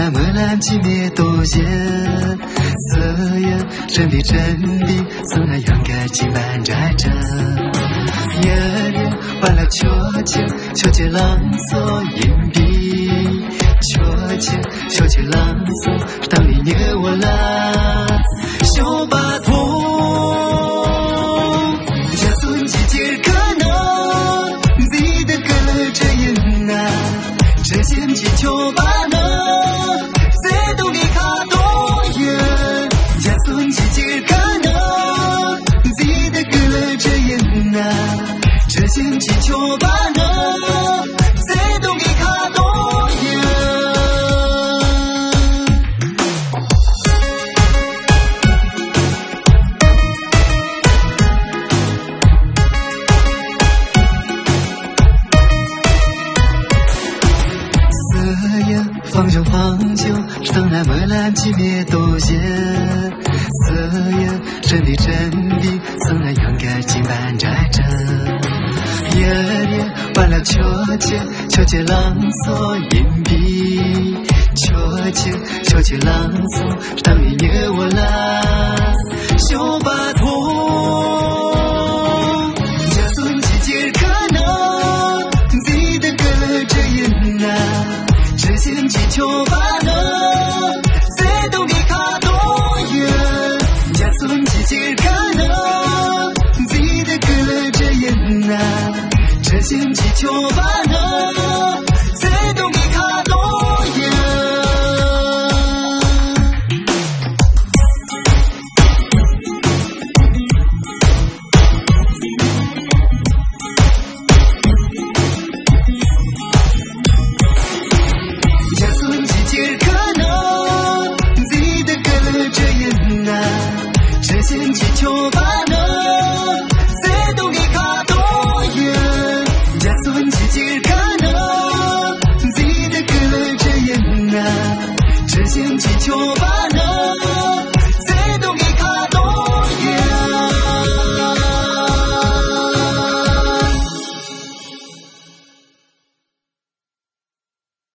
来莫兰寂灭多些，色眼真的送来阳盖金般摘着，夜里完了秋节朗诵硬币，秋节朗诵当你捏我啦，小巴头，家孙季节可能自的个这样啊，这些气球吧呢，谁都给卡多远，家孙季节可能自的个这样啊，这些气球吧呢，谁都给卡多远。放酒，上来莫兰寂灭多些，色眼真的送来阳盖金般摘着，夜里完了秋节朗诵硬币，秋节朗诵当你捏我啦，小巴头，家孙季节可能自的个这样啊，这些气球吧呢，谁都给卡多远，家孙季节可能自的个这样啊，这些气球吧呢，谁都给卡多远。这气球吧呢，谁都给卡多远，家孙季节可能自的个这样啊，这些气球吧。